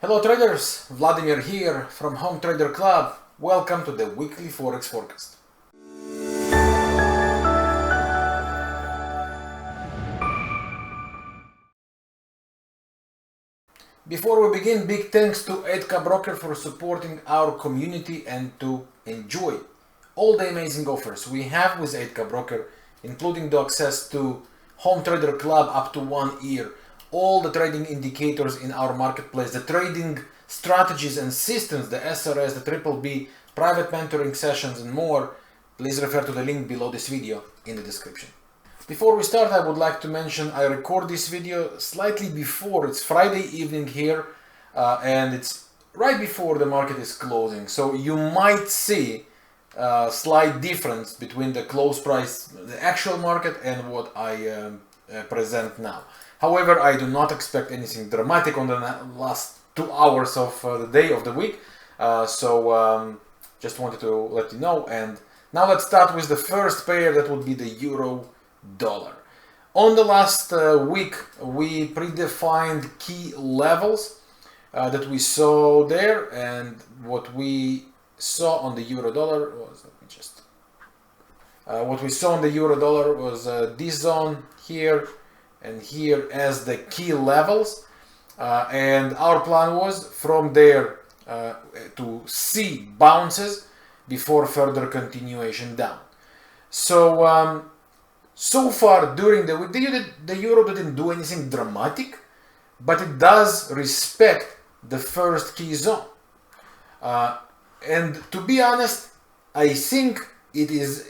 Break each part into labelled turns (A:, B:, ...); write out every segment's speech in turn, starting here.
A: Hello traders, Vladimir here from Home Trader Club. Welcome to the weekly Forex forecast. Before we begin, big thanks to EightCap broker for supporting our community and to enjoy all the amazing offers we have with EightCap broker, including the access to Home Trader Club up to 1 year, all the trading indicators in our marketplace, the trading strategies and systems, the SRS, the Triple B, private mentoring sessions and more. Please refer to the link below this video in the description. Before we start, I would like to mention I record this video slightly before, it's Friday evening here, and it's right before the market is closing. So you might see a slight difference between the close price, the actual market, and what I present now. However, I do not expect anything dramatic on the last 2 hours of the day of the week. Just wanted to let you know. And now let's start with the first pair, that would be the euro dollar. On the last week, we predefined key levels that we saw there, and what we saw on the euro dollar was, what we saw on the euro dollar was this zone here and here as the key levels, and our plan was from there to see bounces before further continuation down. So far during the week, the euro didn't do anything dramatic, but it does respect the first key zone. And to be honest, I think it is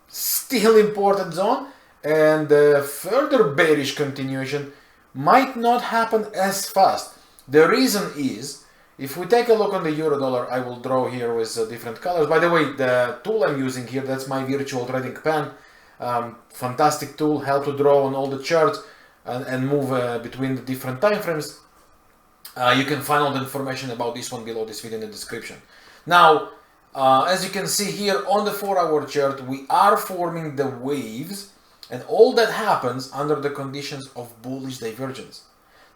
A: still important zone, and further bearish continuation might not happen as fast. The reason is, if we take a look on the euro dollar, I will draw here with different colors. By the way, the tool I'm using here, that's my virtual trading pen. Fantastic tool, help to draw on all the charts and move between the different time frames. You can find all the information about this one below this video in the description. Now, as you can see here on the 4-hour chart, we are forming the waves, and all that happens under the conditions of bullish divergence.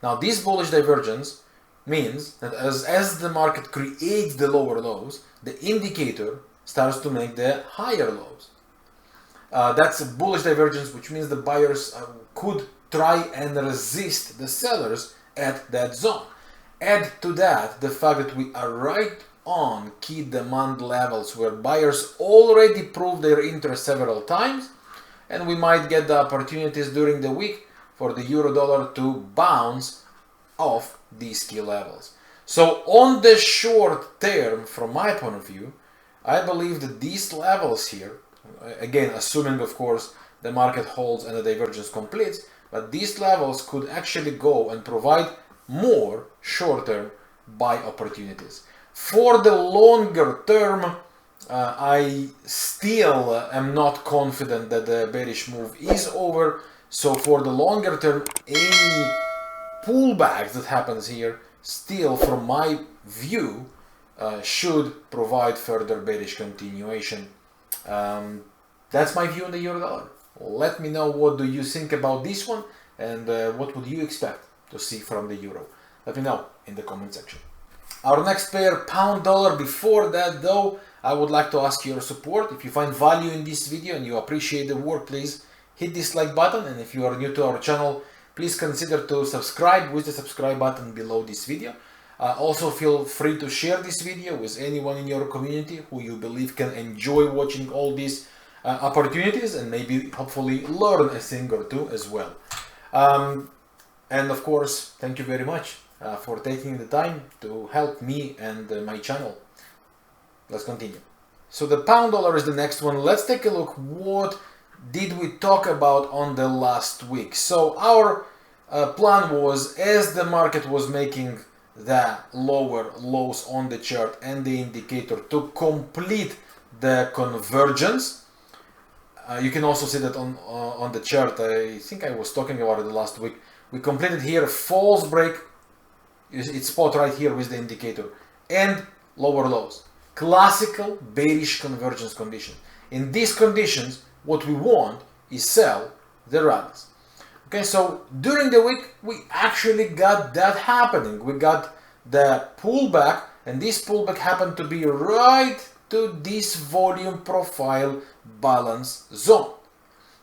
A: Now, this bullish divergence means that as the market creates the lower lows, the indicator starts to make the higher lows. That's a bullish divergence, which means the buyers could try and resist the sellers at that zone. Add to that the fact that we are right on key demand levels where buyers already proved their interest several times, and we might get the opportunities during the week for the euro dollar to bounce off these key levels. So on the short term, from my point of view, I believe that these levels here, again assuming of course the market holds and the divergence completes, but these levels could actually go and provide more short-term buy opportunities. For the longer term, I still am not confident that the bearish move is over. So for the longer term, any pullbacks that happens here still, from my view, should provide further bearish continuation. That's my view on the euro dollar. Let me know what do you think about this one, and what would you expect to see from the euro. Let me know in the comment section. Our next pair, pound dollar. Before that though, I would like to ask your support. If you find value in this video and you appreciate the work, please hit this like button, and if you are new to our channel, please consider to subscribe with the subscribe button below this video. Also feel free to share this video with anyone in your community who you believe can enjoy watching all these opportunities and maybe hopefully learn a thing or two as well. And of course, thank you very much for taking the time to help me and my channel. Let's continue. So the pound dollar is the next one. Let's take a look. What did we talk about on the last week? So our plan was, as the market was making the lower lows on the chart and the indicator, to complete the convergence. You can also see that on the chart. I think I was talking about it the last week. We completed here false break. It's spot right here with the indicator and lower lows. Classical bearish convergence condition. In these conditions, what we want is sell the rallies. Okay, so during the week we actually got that happening. We got the pullback, and this pullback happened to be right to this volume profile balance zone.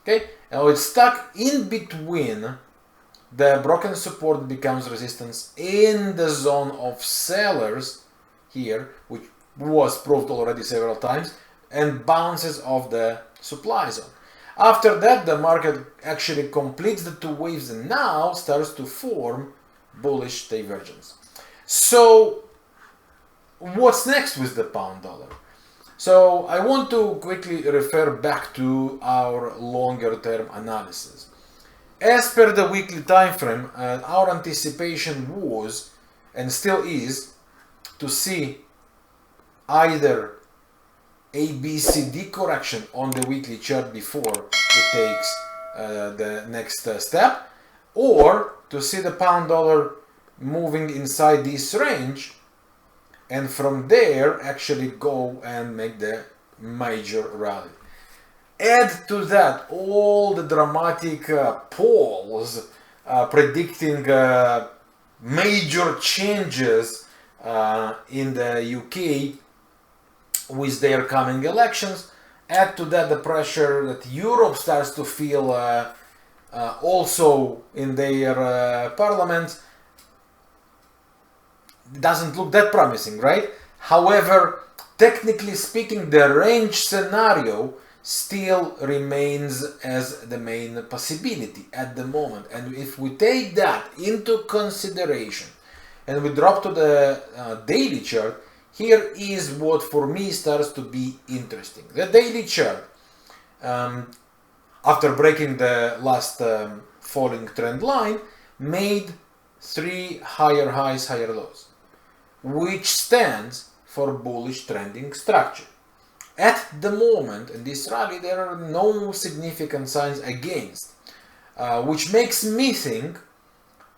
A: Okay, now it's stuck in between the broken support becomes resistance in the zone of sellers here, which was proved already several times, and bounces off the supply zone. After that, the market actually completes the two waves and now starts to form bullish divergence. So what's next with the pound dollar? So I want to quickly refer back to our longer term analysis. As per the weekly time frame, our anticipation was and still is to see either a BCD correction on the weekly chart before it takes the next step, or to see the pound dollar moving inside this range and from there actually go and make the major rally. Add to that all the dramatic polls predicting major changes in the UK with their coming elections. Add to that the pressure that Europe starts to feel also in their parliament. Doesn't look that promising, right? However, technically speaking, the range scenario still remains as the main possibility at the moment. And if we take that into consideration and we drop to the daily chart, here is what for me starts to be interesting. The daily chart, after breaking the last falling trend line, made 3 higher highs, higher lows, which stands for bullish trending structure. At the moment in this rally, there are no significant signs against, which makes me think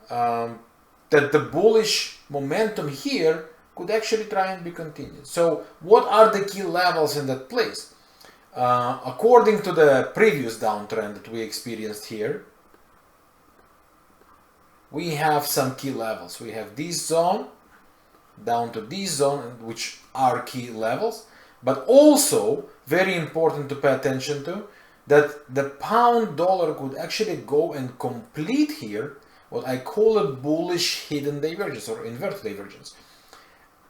A: that the bullish momentum here could actually try and be continued. So what are the key levels in that place? According to the previous downtrend that we experienced here, we have some key levels. We have this zone down to this zone, which are key levels, but also very important to pay attention to that the pound dollar could actually go and complete here what I call a bullish hidden divergence or inverted divergence.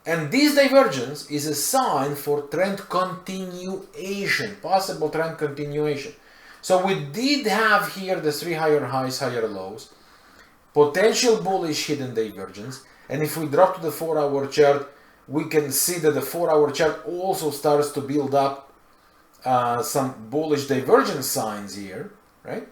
A: And this divergence is a sign for trend continuation, possible trend continuation. So we did have here the 3 higher highs, higher lows, potential bullish hidden divergence. And if we drop to the 4-hour chart, we can see that the 4-hour chart also starts to build up some bullish divergence signs here, right?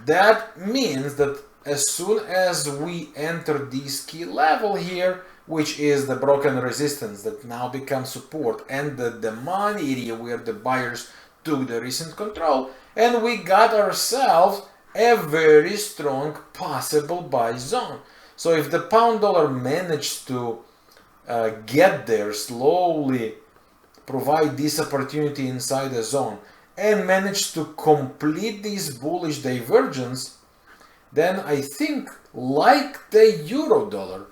A: That means that as soon as we enter this key level here, which is the broken resistance that now becomes support and the demand area where the buyers took the recent control, and we got ourselves a very strong possible buy zone. So if the pound dollar managed to get there slowly, provide this opportunity inside the zone, and manage to complete this bullish divergence, then I think, like the euro dollar,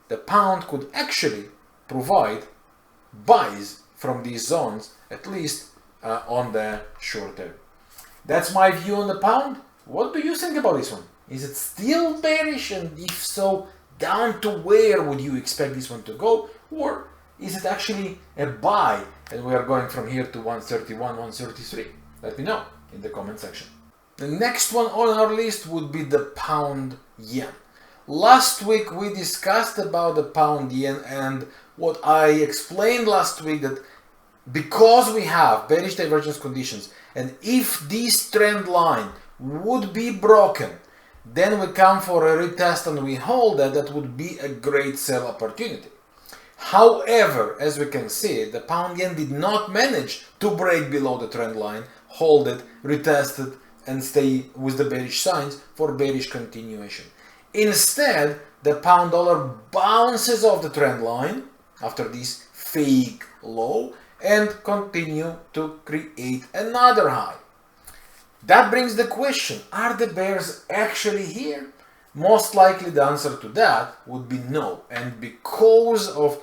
A: the pound could actually provide buys from these zones, at least on the short term. That's my view on the pound. What do you think about this one? Is it still bearish? And if so, down to where would you expect this one to go? Or is it actually a buy and we are going from here to 131, 133? Let me know in the comment section. The next one on our list would be the pound yen. Last week we discussed about the pound yen, and what I explained last week, that because we have bearish divergence conditions, and if this trend line would be broken, then we come for a retest and we hold that would be a great sell opportunity. However, as we can see, the pound yen did not manage to break below the trend line, hold it, retest it, and stay with the bearish signs for bearish continuation. Instead, the pound dollar bounces off the trend line after this fake low and continue to create another high. That brings the question, are the bears actually here? Most likely the answer to that would be no. And because of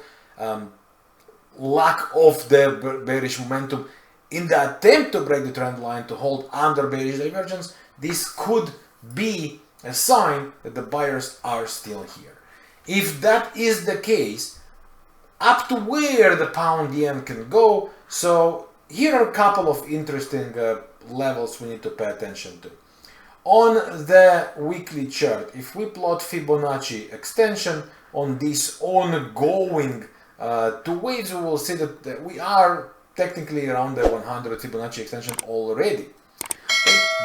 A: lack of the bearish momentum in the attempt to break the trend line to hold under bearish divergence, this could be a sign that the buyers are still here. If that is the case, up to where the pound yen can go, so here are a couple of interesting levels we need to pay attention to. On the weekly chart, if we plot Fibonacci extension on this ongoing two waves, we will see that we are technically around the 100 Fibonacci extension already.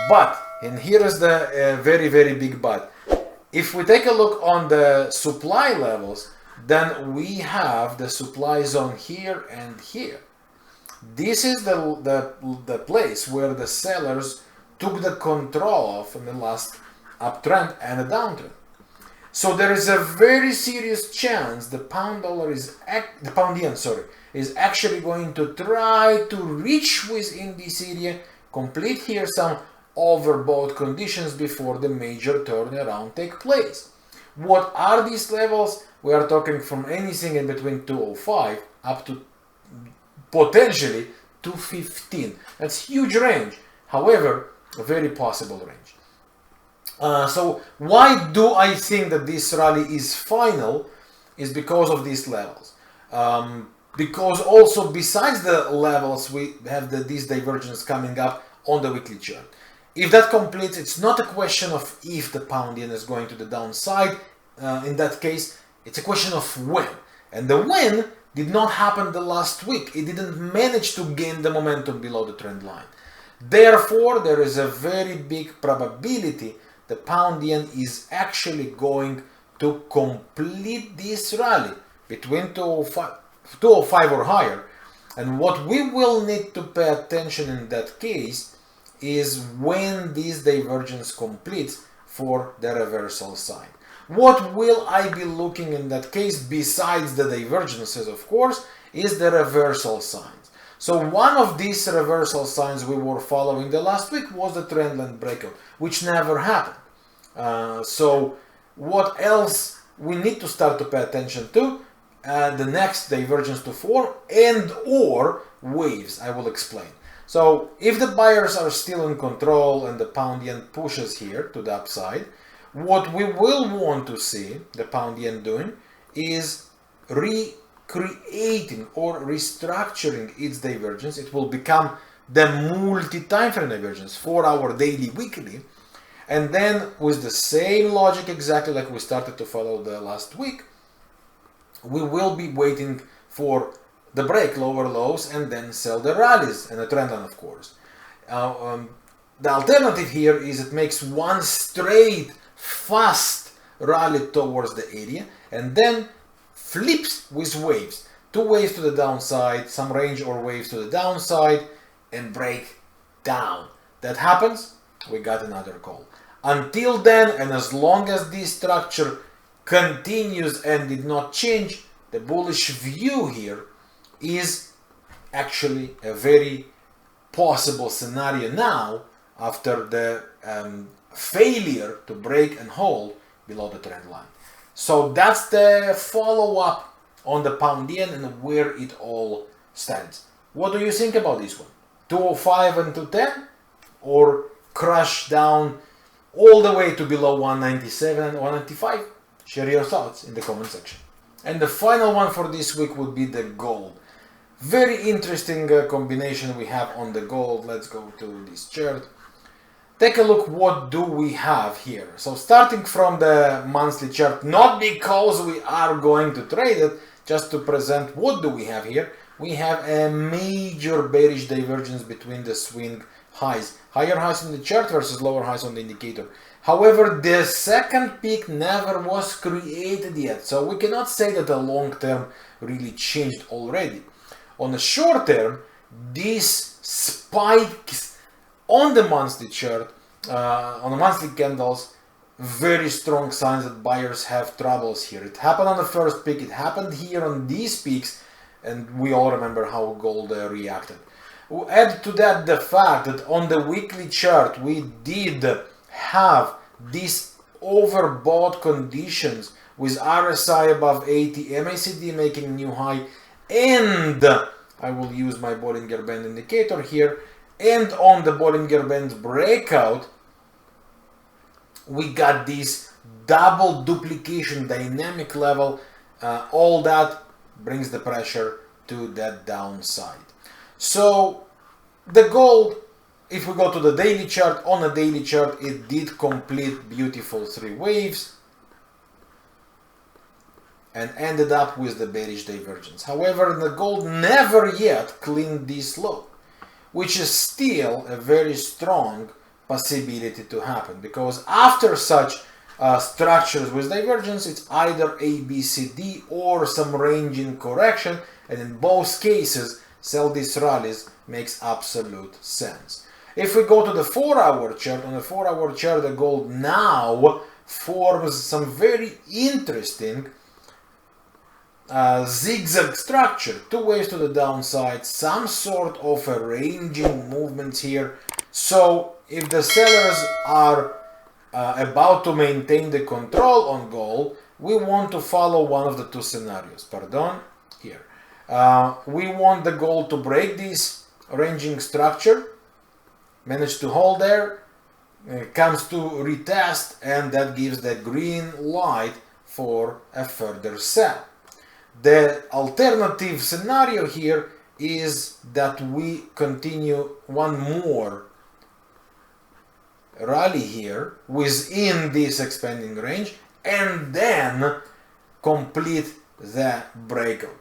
A: But, and here is the very, very big but. If we take a look on the supply levels, then we have the supply zone here and here. This is the place where the sellers took the control of in the last uptrend and a downtrend. So there is a very serious chance the pound yen, is actually going to try to reach within this area, complete here some overbought conditions before the major turnaround take place. What are these levels? We are talking from anything in between 205 up to potentially 215. That's huge range. However, a very possible range. So why do I think that this rally is final? Is because of these levels. Because also besides the levels, we have these divergence coming up on the weekly chart. If that completes, it's not a question of if the pound yen is going to the downside. In that case, it's a question of when. And the when did not happen the last week. It didn't manage to gain the momentum below the trend line. Therefore, there is a very big probability the pound yen is actually going to complete this rally between 205 or higher. And what we will need to pay attention in that case is when this divergence completes for the reversal sign. What will I be looking in that case, besides the divergences, of course, is the reversal signs. So one of these reversal signs we were following the last week was the trendline breakout, which never happened. So what else we need to start to pay attention to? The next divergence to form and or waves. I will explain. So if the buyers are still in control and the pound yen pushes here to the upside, what we will want to see the pound yen doing is recreating or restructuring its divergence. It will become the multi-time frame divergence, 4 hour daily, weekly. And then with the same logic exactly like we started to follow the last week, we will be waiting for the break, lower lows, and then sell the rallies and the trend line, of course. The alternative here is it makes one straight fast rally towards the area and then flips with waves. 2 waves to the downside, some range or waves to the downside, and break down. That happens, we got another call. Until then, and as long as this structure continues and did not change, the bullish view here is actually a very possible scenario now after the failure to break and hold below the trend line. So that's the follow-up on the pound yen and where it all stands. What do you think about this one? 205 and 210, or crash down all the way to below 197 and 195? Share your thoughts in the comment section. And the final one for this week would be the gold. Very interesting combination we have on the gold. Let's go to this chart. Take a look, what do we have here? So starting from the monthly chart, not because we are going to trade it, just to present what do we have here. We have a major bearish divergence between the swing highs. Higher highs on the chart versus lower highs on the indicator. However, the second peak never was created yet, so we cannot say that the long term really changed already. On the short term, these spikes on the monthly chart, on the monthly candles, very strong signs that buyers have troubles here. It happened on the first peak, it happened here on these peaks, and we all remember how gold reacted. We'll add to that the fact that on the weekly chart we did have this overbought conditions with RSI above 80, MACD making new high, and I will use my Bollinger Band indicator here, and on the Bollinger Band breakout, we got this double duplication dynamic level. All that brings the pressure to that downside. So the gold, if we go to the daily chart, on a daily chart, it did complete beautiful 3 waves and ended up with the bearish divergence. However, the gold never yet cleaned this low, which is still a very strong possibility to happen, because after such structures with divergence, it's either A, B, C, D or some ranging correction, and in both cases, sell these rallies makes absolute sense. If we go to the 4-hour chart, on the 4-hour chart, the gold now forms some very interesting zigzag structure, 2 waves to the downside, some sort of a ranging movement here. So if the sellers are about to maintain the control on gold, we want to follow one of the 2 scenarios. Here. We want the gold to break this ranging structure, manage to hold there, comes to retest, and that gives the green light for a further sell. The alternative scenario here is that we continue one more rally here within this expanding range and then complete the breakout.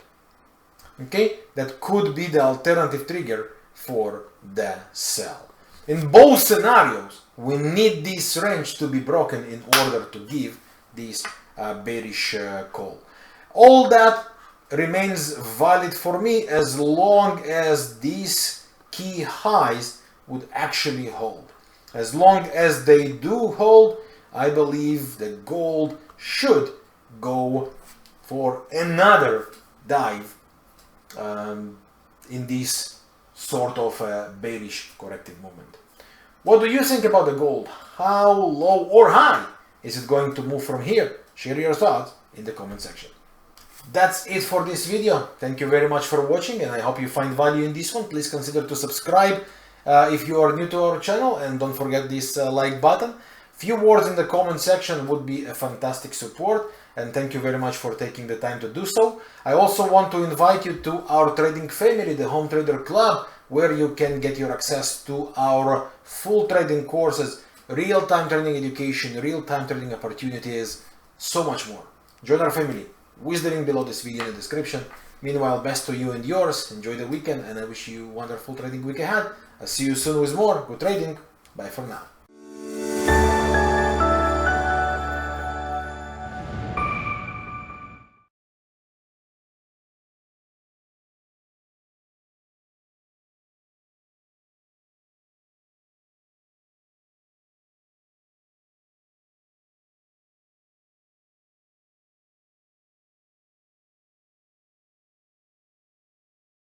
A: Okay, that could be the alternative trigger for the sell. In both scenarios, we need this range to be broken in order to give this bearish call. All that remains valid for me as long as these key highs would actually hold. As long as they do hold, I believe the gold should go for another dive in this sort of bearish corrective movement. What do you think about the gold? How low or high is it going to move from here? Share your thoughts in the comment section. That's it for this video. Thank you very much for watching, and I hope you find value in this one. Please consider to subscribe if you are new to our channel, and don't forget this like button. Few words in the comment section would be a fantastic support, and thank you very much for taking the time to do so. I also want to invite you to our trading family, the Home Trader Club, where you can get your access to our full trading courses, real-time trading education, real-time trading opportunities, so much more. Join our family with the link below this video in the description. Meanwhile, best to you and yours. Enjoy the weekend, and I wish you a wonderful trading week ahead. I'll see you soon with more good trading. Bye for now.